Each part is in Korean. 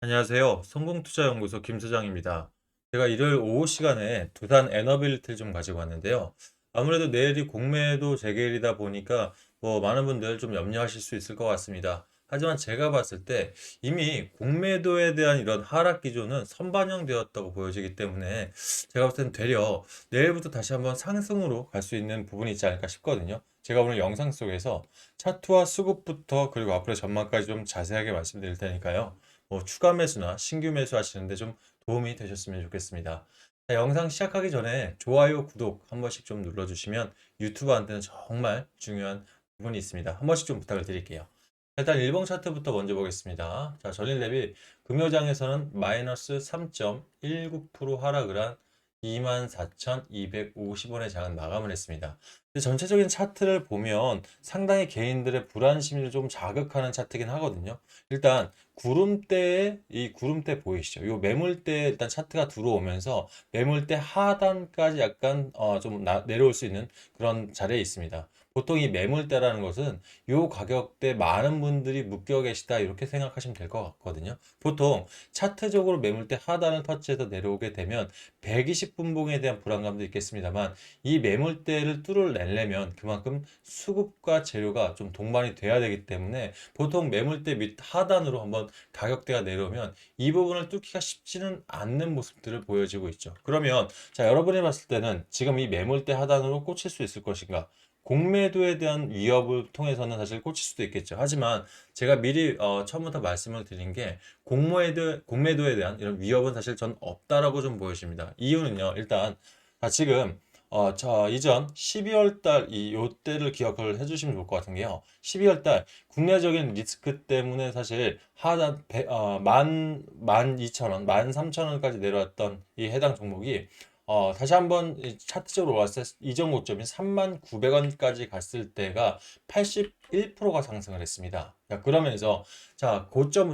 안녕하세요. 성공투자연구소 김소장입니다. 제가 일요일 오후 시간에 두산 에너빌리티를 좀 가지고 왔는데요. 아무래도 내일이 공매도 재개일이다 보니까 많은 분들 좀 염려하실 수 있을 것 같습니다. 하지만 제가 봤을 때 이미 공매도에 대한 이런 하락 기조는 선반영되었다고 보여지기 때문에 제가 봤을 때는 되려 내일부터 다시 한번 상승으로 갈 수 있는 부분이 있지 않을까 싶거든요. 제가 오늘 영상 속에서 차트와 수급부터 그리고 앞으로 전망까지 좀 자세하게 말씀드릴 테니까요. 추가 매수나 신규 매수 하시는데 좀 도움이 되셨으면 좋겠습니다. 자, 영상 시작하기 전에 좋아요, 구독 한 번씩 좀 눌러주시면 유튜버한테는 정말 중요한 부분이 있습니다. 한 번씩 좀 부탁을 드릴게요. 일단 일봉 차트부터 먼저 보겠습니다. 자, 전일 대비 금요장에서는 마이너스 3.19% 하락을 한 24,250원의 장은 마감을 했습니다. 근데 전체적인 차트를 보면 상당히 개인들의 불안 심리를 좀 자극하는 차트긴 하거든요. 일단 구름대에 이 구름대 보이시죠? 이 매물대 일단 차트가 들어오면서 매물대 하단까지 약간 좀 내려올 수 있는 그런 자리에 있습니다. 보통 이 매물대라는 것은 이 가격대 많은 분들이 묶여 계시다 이렇게 생각하시면 될 것 같거든요. 보통 차트적으로 매물대 하단을 터치해서 내려오게 되면 120분봉에 대한 불안감도 있겠습니다만 이 매물대를 뚫어내려면 그만큼 수급과 재료가 좀 동반이 돼야 되기 때문에 보통 매물대 밑 하단으로 한번 가격대가 내려오면 이 부분을 뚫기가 쉽지는 않는 모습들을 보여지고 있죠. 그러면 자, 여러분이 봤을 때는 지금 이 매물대 하단으로 꽂힐 수 있을 것인가? 공매도에 대한 위협을 통해서는 사실 꽂힐 수도 있겠죠. 하지만 제가 미리 처음부터 말씀을 드린 게 공매도에 대한 이런 위협은 사실 전 없다라고 좀 보여집니다. 이유는요. 일단 지금 이전 12월 달 요때를 기억을 해주시면 좋을 것 같은 게요. 12월 달 국내적인 리스크 때문에 사실 하단 12,000원, 13,000원까지 내려왔던 이 해당 종목이 다시 한번 이 차트적으로 올랐을 때 이전 고점인 39,900원까지 갔을 때가 81%가 상승을 했습니다. 자, 그러면서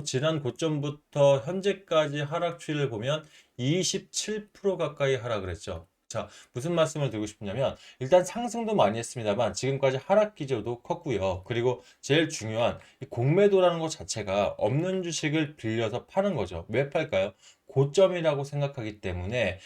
지난 고점부터 현재까지 하락 추이를 보면 27% 가까이 하락을 했죠. 자, 무슨 말씀을 드리고 싶냐면 일단 상승도 많이 했습니다만 지금까지 하락 기조도 컸고요. 그리고 제일 중요한 이 공매도라는 것 자체가 없는 주식을 빌려서 파는 거죠. 왜 팔까요? 고점이라고 생각하기 때문에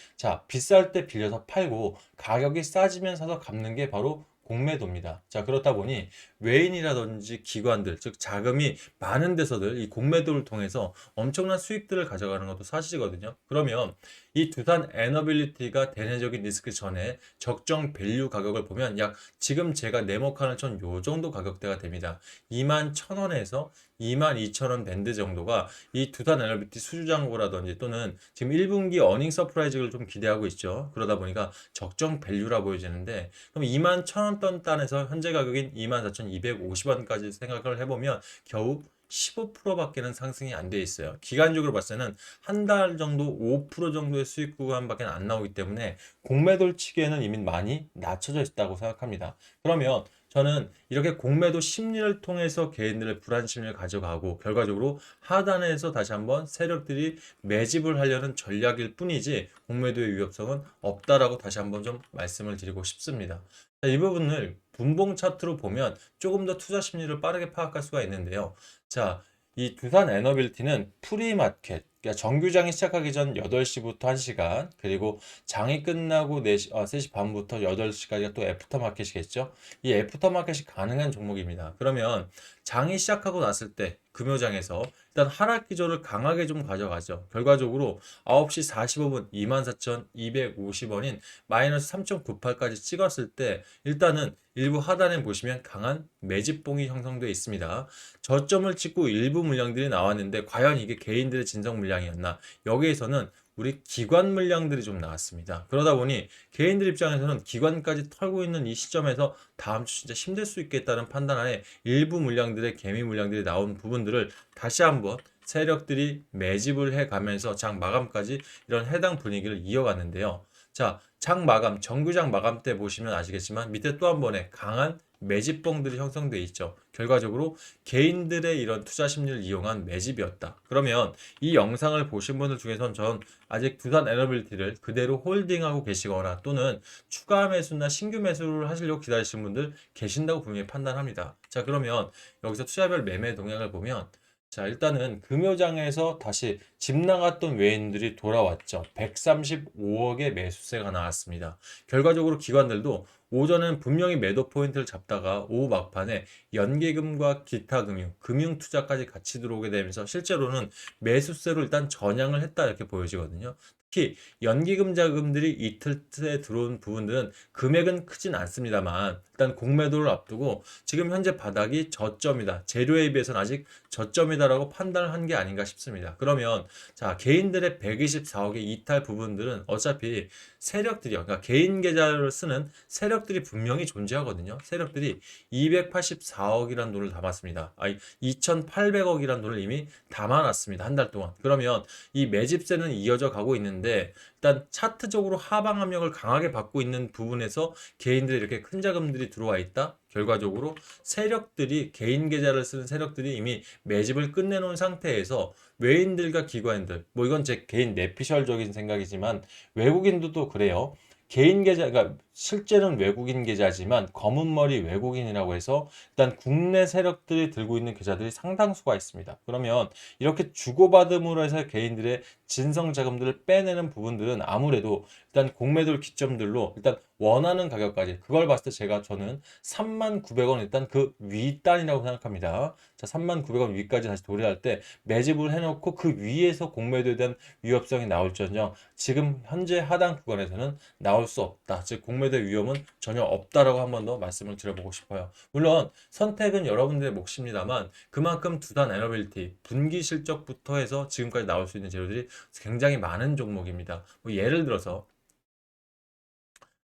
비쌀 때 빌려서 팔고 가격이 싸지면 사서 갚는 게 바로 공매도입니다. 자, 그렇다 보니 외인이라든지 기관들, 즉 자금이 많은 데서들 이 공매도를 통해서 엄청난 수익들을 가져가는 것도 사실이거든요. 그러면 이 두산 에너빌리티가 대내적인 리스크 전에 적정 밸류 가격을 보면 약 지금 제가 네모칸을 천 요 정도 가격대가 됩니다. 21,000원에서 22,000원 밴드 정도가 이 두산 에너빌리티 수주장고라든지 또는 지금 1분기 어닝 서프라이즈를 좀 기대하고 있죠. 그러다 보니까 적정 밸류라 보여지는데 그럼 21,000원 단에서 현재 가격인 24,250원까지 생각을 해보면 겨우 15%밖에는 상승이 안 돼 있어요. 기간적으로 봤을 때는 한 달 정도 5% 정도의 수익 구간밖에 안 나오기 때문에 공매도를 치기에는 이미 많이 낮춰져 있다고 생각합니다. 그러면 저는 이렇게 공매도 심리를 통해서 개인들의 불안 심리를 가져가고 결과적으로 하단에서 다시 한번 세력들이 매집을 하려는 전략일 뿐이지 공매도의 위협성은 없다라고 다시 한번 좀 말씀을 드리고 싶습니다. 자, 이 부분을 분봉 차트로 보면 조금 더 투자 심리를 빠르게 파악할 수가 있는데요. 자, 이 두산 에너빌티는 프리마켓, 그러니까 정규장이 시작하기 전 8시부터 1시간, 그리고 장이 끝나고 3시 반부터 8시까지가 또 애프터마켓이겠죠. 이 애프터마켓이 가능한 종목입니다. 그러면 장이 시작하고 났을 때 금요장에서 일단 하락 기조를 강하게 좀 가져가죠. 결과적으로 9시 45분 24,250원인 마이너스 3.98까지 찍었을 때 일단은 일부 하단에 보시면 강한 매집봉이 형성되어 있습니다. 저점을 찍고 일부 물량들이 나왔는데 과연 이게 개인들의 진정 물량이었나? 여기에서는 우리 기관 물량들이 좀 나왔습니다. 그러다 보니 개인들 입장에서는 기관까지 털고 있는 이 시점에서 다음 주 진짜 힘들 수 있겠다는 판단하에 일부 물량들의 개미 물량들이 나온 부분들을 다시 한번 세력들이 매집을 해 가면서 장 마감까지 이런 해당 분위기를 이어갔는데요. 자, 장 마감, 정규장 마감 때 보시면 아시겠지만 밑에 또 한 번의 강한 매집봉들이 형성되어 있죠. 결과적으로 개인들의 이런 투자 심리를 이용한 매집이었다. 그러면 이 영상을 보신 분들 중에선 전 아직 두산 에너빌리티를 그대로 홀딩하고 계시거나 또는 추가 매수나 신규 매수를 하시려고 기다리시는 분들 계신다고 분명히 판단합니다. 자, 그러면 여기서 투자별 매매 동향을 보면 자, 일단은 금요장에서 다시 집 나갔던 외인들이 돌아왔죠. 135억의 매수세가 나왔습니다. 결과적으로 기관들도 오전엔 분명히 매도 포인트를 잡다가 오후 막판에 연기금과 기타 금융, 금융투자까지 같이 들어오게 되면서 실제로는 매수세로 일단 전향을 했다 이렇게 보여지거든요. 특히 연기금 자금들이 이틀째 들어온 부분들은 금액은 크진 않습니다만 일단 공매도를 앞두고 지금 현재 바닥이 저점이다. 재료에 비해서는 아직 저점이다라고 판단을 한 게 아닌가 싶습니다. 그러면 자, 개인들의 124억의 이탈 부분들은 어차피 세력들이요. 그러니까 개인 계좌를 쓰는 세력들이 분명히 존재하거든요. 세력들이 284억이라는 돈을 담았습니다. 2,800억이라는 돈을 이미 담아놨습니다. 한 달 동안. 그러면 이 매집세는 이어져 가고 있는데 일단 차트적으로 하방 압력을 강하게 받고 있는 부분에서 개인들이 이렇게 큰 자금들이 들어와 있다. 결과적으로 세력들이 개인 계좌를 쓰는 세력들이 이미 매집을 끝내놓은 상태에서 외인들과 기관들 뭐 이건 제 개인 내피셜적인 생각이지만 외국인들도 그래요. 개인 계좌, 그러니까 실제는 외국인 계좌지만 검은 머리 외국인이라고 해서 일단 국내 세력들이 들고 있는 계좌들이 상당수가 있습니다. 그러면 이렇게 주고받음으로 해서 개인들의 진성 자금들을 빼내는 부분들은 아무래도 일단 공매도를 기점들로 일단 원하는 가격까지 그걸 봤을 때 저는 39,000원 일단 그 윗단이라고 생각합니다. 자, 39,000원 위까지 다시 도래할 때 매집을 해놓고 그 위에서 공매도에 대한 위협성이 나올지언정 지금 현재 하단 구간에서는 나올 수 없다. 즉 공매도의 위험은 전혀 없다라고 한 번 더 말씀을 드려보고 싶어요. 물론 선택은 여러분들의 몫입니다만 그만큼 두단 에너빌리티, 분기 실적부터 해서 지금까지 나올 수 있는 재료들이 굉장히 많은 종목입니다. 뭐 예를 들어서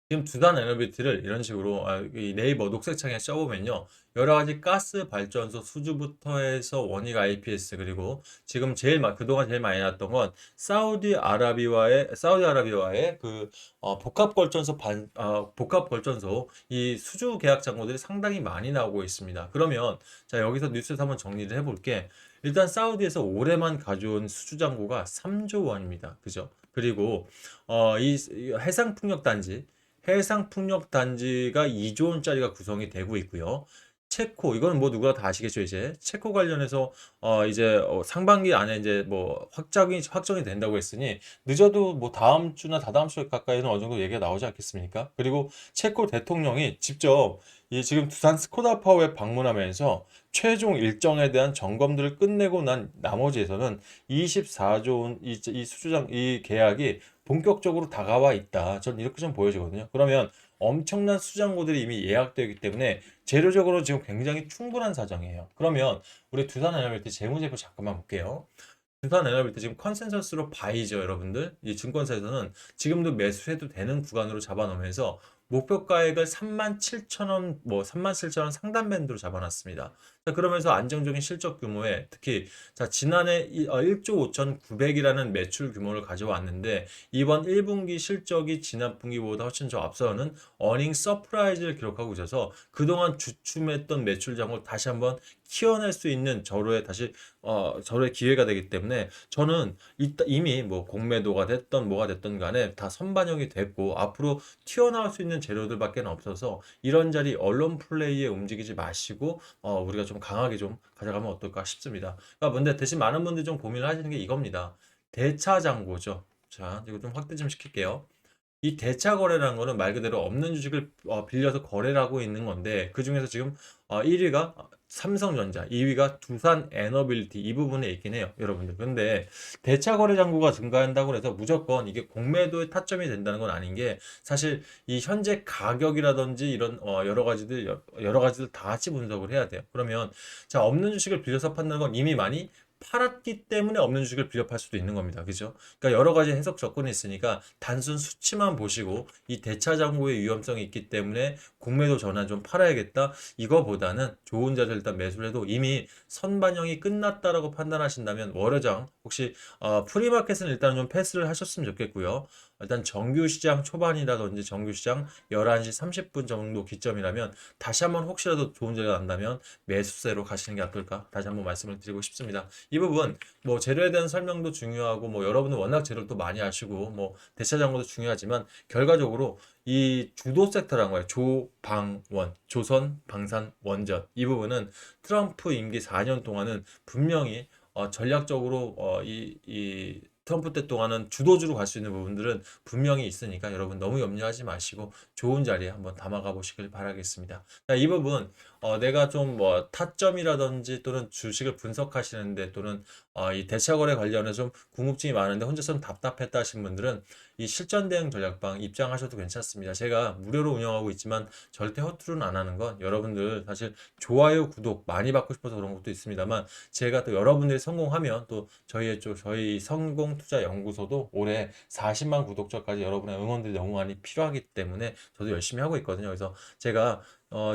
지금 두단 에너비티를 이런 식으로 이 네이버 녹색창에 써보면요. 여러 가지 가스 발전소 수주부터 해서 원익 IPS 그리고 지금 그동안 제일 많이 나왔던 건 사우디아라비아와의 그 복합 발전소 이 수주 계약 잔고들이 상당히 많이 나오고 있습니다. 그러면 자 여기서 뉴스에서 한번 정리를 해볼게. 일단 사우디에서 올해만 가져온 수주 잔고가 3조 원입니다. 그죠? 그리고 이 해상풍력단지가 2조 원짜리가 구성이 되고 있고요. 체코 이거는 뭐 누구나 다 아시겠죠 이제 체코 관련해서 이제 상반기 안에 이제 뭐 확정이 된다고 했으니 늦어도 뭐 다음 주나 다다음 주 가까이는 어느 정도 얘기가 나오지 않겠습니까? 그리고 체코 대통령이 직접 이 지금 두산 스코다 파워에 방문하면서 최종 일정에 대한 점검들을 끝내고 난 나머지에서는 24조 원 이 수주장 이 계약이 본격적으로 다가와 있다. 전 이렇게 좀 보여지거든요. 그러면 엄청난 수장고들이 이미 예약되어 있기 때문에 재료적으로 지금 굉장히 충분한 사정이에요. 그러면 우리 두산에너빌티 재무제표 잠깐만 볼게요. 두산에너빌티 지금 컨센서스로 바이죠, 여러분들. 이 증권사에서는 지금도 매수해도 되는 구간으로 잡아놓으면서 목표가액을 37,000원, 뭐 37,000원 상단 밴드로 잡아놨습니다. 자, 그러면서 안정적인 실적 규모에 특히 자, 지난해 1조 5,900이라는 매출 규모를 가져왔는데 이번 1분기 실적이 지난 분기보다 훨씬 더 앞서는 어닝 서프라이즈를 기록하고 있어서 그동안 주춤했던 매출 장을 다시 한번 키워낼 수 있는 절호의 기회가 되기 때문에 저는 이미 뭐 공매도가 됐던 뭐가 됐던 간에 다 선반영이 됐고 앞으로 튀어나올 수 있는 재료들밖에 없어서 이런 자리 언론 플레이에 움직이지 마시고 우리가 좀 강하게 좀 가져가면 어떨까 싶습니다. 그러니까 근데 대신 많은 분들이 좀 고민을 하시는 게 이겁니다. 대차 잔고죠. 자, 이거 좀 확대 좀 시킬게요. 이 대차 거래라는 거는 말 그대로 없는 주식을 빌려서 거래를 하고 있는 건데 그 중에서 지금 1위가 삼성전자, 2위가 두산 에너빌리티 이 부분에 있긴 해요, 여러분들. 근데 대차 거래 잔고가 증가한다고 해서 무조건 이게 공매도의 타점이 된다는 건 아닌 게 사실 이 현재 가격이라든지 이런 여러 가지들 다 같이 분석을 해야 돼요. 그러면 자 없는 주식을 빌려서 판다는 건 이미 많이 팔았기 때문에 없는 주식을 빌려 팔 수도 있는 겁니다. 그죠? 그러니까 여러 가지 해석 접근이 있으니까 단순 수치만 보시고 이 대차 잔고의 위험성이 있기 때문에 공매도 전환 좀 팔아야겠다. 이거보다는 좋은 자리를 일단 매수를 해도 이미 선반영이 끝났다라고 판단하신다면 월요장 혹시 프리마켓은 일단 좀 패스를 하셨으면 좋겠고요. 일단 정규 시장 초반이라든지 정규 시장 11시 30분 정도 기점이라면 다시 한번 혹시라도 좋은 자리가 난다면 매수세로 가시는 게 어떨까? 다시 한번 말씀을 드리고 싶습니다. 이 부분 뭐 재료에 대한 설명도 중요하고 뭐 여러분은 워낙 재료를 또 많이 아시고 뭐 대차 장고도 중요하지만 결과적으로 이 주도 섹터라는 거예요. 조방원, 조선, 방산, 원전. 이 부분은 트럼프 임기 4년 동안은 분명히 전략적으로 이 트럼프 때 동안은 주도주로 갈 수 있는 부분들은 분명히 있으니까 여러분 너무 염려하지 마시고 좋은 자리에 한번 담아가 보시길 바라겠습니다. 자, 이 부분 내가 좀 뭐 타점이라든지 또는 주식을 분석하시는데 또는 이 대차거래 관련해서 좀 궁금증이 많은데 혼자서 좀 답답했다 하신 분들은 이 실전 대응 전략방 입장하셔도 괜찮습니다. 제가 무료로 운영하고 있지만 절대 허투루는 안 하는 건 여러분들 사실 좋아요, 구독 많이 받고 싶어서 그런 것도 있습니다만 제가 또 여러분들이 성공하면 또 저희 성공 투자 연구소도 올해 40만 구독자까지 여러분의 응원들이 너무 많이 필요하기 때문에 저도 열심히 하고 있거든요. 그래서 제가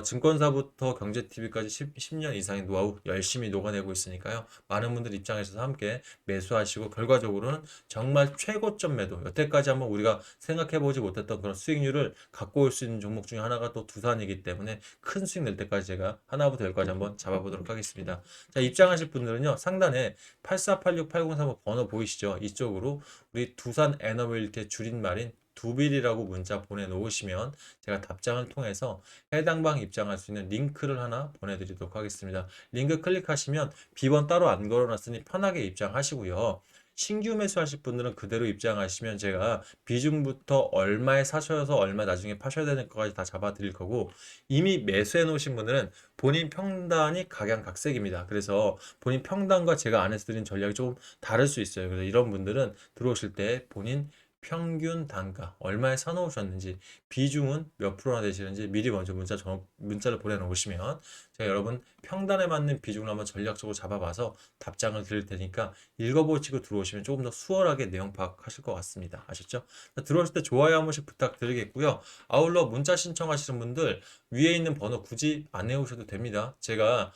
증권사부터 경제TV까지 10년 이상의 노하우 열심히 녹아내고 있으니까요. 많은 분들 입장에서 함께 매수하시고 결과적으로는 정말 최고점 매도 여태까지 한번 우리가 생각해보지 못했던 그런 수익률을 갖고 올 수 있는 종목 중에 하나가 또 두산이기 때문에 큰 수익 낼 때까지 제가 하나부터 열까지 한번 잡아보도록 하겠습니다. 자, 입장하실 분들은요. 상단에 84868035 번호 보이시죠? 이쪽으로 우리 두산 에너빌리티의 줄임말인 두빌이라고 문자 보내놓으시면 제가 답장을 통해서 해당 방 입장할 수 있는 링크를 하나 보내드리도록 하겠습니다. 링크 클릭하시면 비번 따로 안 걸어놨으니 편하게 입장하시고요. 신규 매수하실 분들은 그대로 입장하시면 제가 비중부터 얼마에 사셔서 얼마 나중에 파셔야 되는 것까지 다 잡아 드릴 거고 이미 매수해 놓으신 분들은 본인 평단이 각양각색입니다. 그래서 본인 평단과 제가 안에서 드린 전략이 조금 다를 수 있어요. 그래서 이런 분들은 들어오실 때 본인 평균 단가 얼마에 사놓으셨는지 비중은 몇 프로나 되시는지 미리 먼저 문자를 보내놓으시면 제가 여러분 평단에 맞는 비중을 한번 전략적으로 잡아봐서 답장을 드릴 테니까 읽어보시고 들어오시면 조금 더 수월하게 내용 파악하실 것 같습니다. 아셨죠? 들어오실 때 좋아요 한 번씩 부탁드리겠고요. 아울러 문자 신청하시는 분들 위에 있는 번호 굳이 안 외우셔도 됩니다. 제가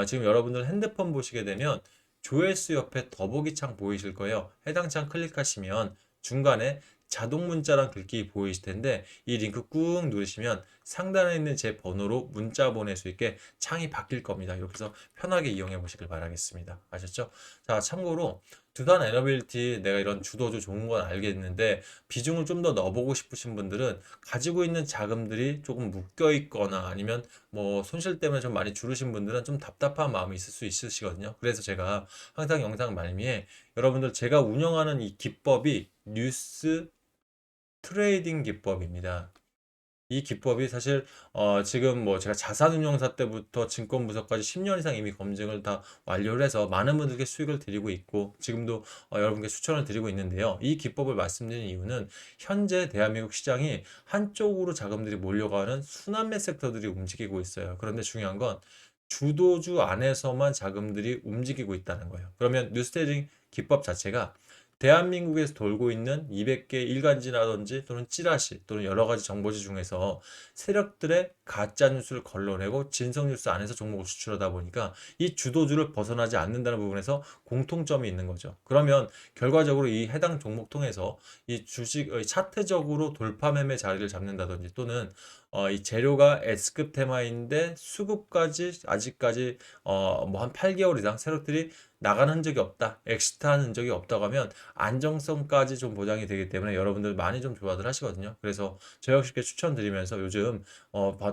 지금 여러분들 핸드폰 보시게 되면 조회수 옆에 더보기 창 보이실 거예요. 해당 창 클릭하시면 중간에 자동 문자란 글귀 보이실 텐데 이 링크 꾹 누르시면 상단에 있는 제 번호로 문자 보낼 수 있게 창이 바뀔 겁니다. 이렇게 해서 편하게 이용해 보시길 바라겠습니다. 아셨죠? 자, 참고로 두산 에너빌리티 내가 이런 주도주 좋은 건 알겠는데 비중을 좀 더 넣어보고 싶으신 분들은 가지고 있는 자금들이 조금 묶여 있거나 아니면 뭐 손실 때문에 좀 많이 줄으신 분들은 좀 답답한 마음이 있을 수 있으시거든요. 그래서 제가 항상 영상 말미에 여러분들 제가 운영하는 이 기법이 뉴스 트레이딩 기법입니다. 이 기법이 사실 지금 뭐 제가 자산운용사 때부터 증권부서까지 10년 이상 이미 검증을 다 완료를 해서 많은 분들께 수익을 드리고 있고 지금도 여러분께 추천을 드리고 있는데요. 이 기법을 말씀드리는 이유는 현재 대한민국 시장이 한쪽으로 자금들이 몰려가는 순환매 섹터들이 움직이고 있어요. 그런데 중요한 건 주도주 안에서만 자금들이 움직이고 있다는 거예요. 그러면 뉴스트레이딩 기법 자체가 대한민국에서 돌고 있는 200개 일간지라든지 또는 찌라시 또는 여러 가지 정보지 중에서 세력들의 가짜 뉴스를 걸러내고 진성 뉴스 안에서 종목을 추출하다 보니까 이 주도주를 벗어나지 않는다는 부분에서 공통점이 있는 거죠. 그러면 결과적으로 이 해당 종목 통해서 이 주식 차트적으로 돌파 매매 자리를 잡는다든지 또는 이 재료가 S급 테마인데 수급까지 아직까지 뭐 한 8개월 이상 세력들이 나간 흔적이 없다. 엑시트한 흔적이 없다고 하면 안정성까지 좀 보장이 되기 때문에 여러분들 많이 좀 좋아들 하시거든요. 그래서 저 역시 이렇게 추천드리면서 요즘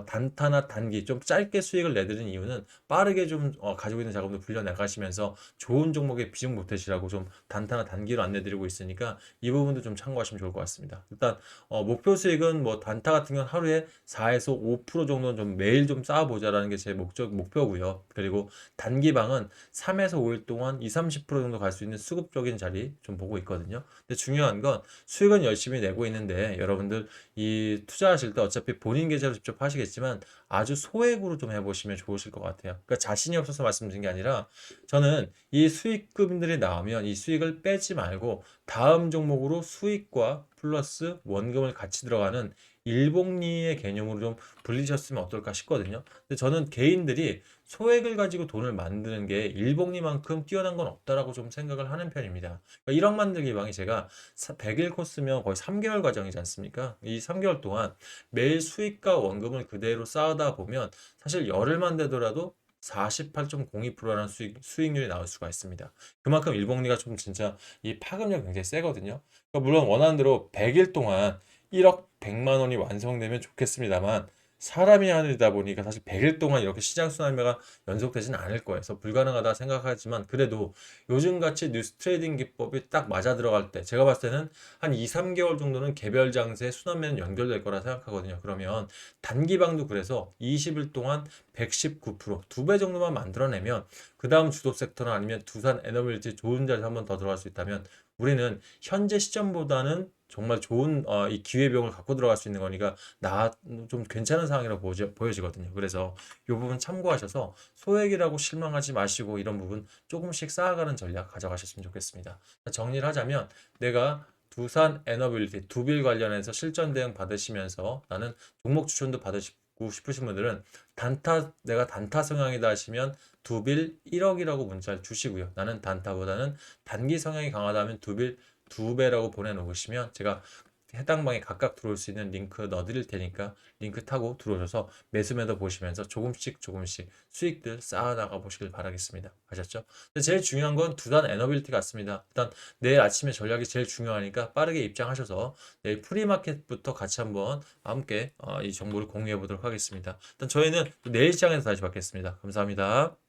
단타나 단기 좀 짧게 수익을 내드리는 이유는 빠르게 좀 가지고 있는 자금도 불려나가시면서 좋은 종목에 비중 못하시라고 좀 단타나 단기로 안내드리고 있으니까 이 부분도 좀 참고하시면 좋을 것 같습니다. 일단 목표 수익은 뭐 단타 같은 경우는 하루에 4에서 5% 정도는 좀 매일 좀 쌓아보자라는 게 제 목표고요. 그리고 단기방은 3에서 5일 동안 2, 30% 정도 갈 수 있는 수급적인 자리 좀 보고 있거든요. 근데 중요한 건 수익은 열심히 내고 있는데 여러분들 이 투자하실 때 어차피 본인 계좌로 직접 하시겠지만 아주 소액으로 좀 해보시면 좋으실 것 같아요. 그러니까 자신이 없어서 말씀드린 게 아니라 저는 이 수익금들이 나오면 이 수익을 빼지 말고 다음 종목으로 수익과 플러스 원금을 같이 들어가는 일복리의 개념으로 좀 불리셨으면 어떨까 싶거든요. 근데 저는 개인들이 소액을 가지고 돈을 만드는 게 일복리만큼 뛰어난 건 없다라고 좀 생각을 하는 편입니다. 그러니까 1억 만들기 방이 제가 100일 코스면 거의 3개월 과정이지 않습니까? 이 3개월 동안 매일 수익과 원금을 그대로 쌓아다 보면 사실 열흘 만들더라도 48.02%라는 수익률이 나올 수가 있습니다. 그만큼 일복리가 좀 진짜 이 파급력이 굉장히 세거든요. 그러니까 물론 원하는 대로 100일 동안 1억 100만 원이 완성되면 좋겠습니다만 사람이 하늘이다 보니까 사실 100일 동안 이렇게 시장 순환매가 연속되지는 않을 거예요. 그래서 불가능하다 생각하지만 그래도 요즘같이 뉴스 트레이딩 기법이 딱 맞아 들어갈 때 제가 봤을 때는 한 2, 3개월 정도는 개별 장세 순환매는 연결될 거라 생각하거든요. 그러면 단기방도 그래서 20일 동안 119%, 2배 정도만 만들어내면 그 다음 주도 섹터나 아니면 두산 에너빌리티 좋은 자리에 한번 더 들어갈 수 있다면 우리는 현재 시점보다는 정말 좋은 이 기회비용을 갖고 들어갈 수 있는 거니까 좀 괜찮은 상황이라고 보여지거든요. 그래서 이 부분 참고하셔서 소액이라고 실망하지 마시고 이런 부분 조금씩 쌓아가는 전략 가져가셨으면 좋겠습니다. 정리를 하자면 내가 두산 에너빌리티 두빌 관련해서 실전 대응 받으시면서 나는 종목 추천도 받으시고 싶으신 분들은 내가 단타 성향이다 하시면 두빌 1억이라고 문자를 주시고요. 나는 단타보다는 단기 성향이 강하다면 두빌 2배라고 보내놓으시면 제가 해당 방에 각각 들어올 수 있는 링크 넣어드릴 테니까 링크 타고 들어오셔서 매수매도 보시면서 조금씩 조금씩 수익들 쌓아나가 보시길 바라겠습니다. 아셨죠? 근데 제일 중요한 건 두단 에너빌티 같습니다. 일단 내일 아침에 전략이 제일 중요하니까 빠르게 입장하셔서 내일 프리마켓부터 같이 한번 함께 이 정보를 공유해 보도록 하겠습니다. 일단 저희는 내일 시장에서 다시 뵙겠습니다. 감사합니다.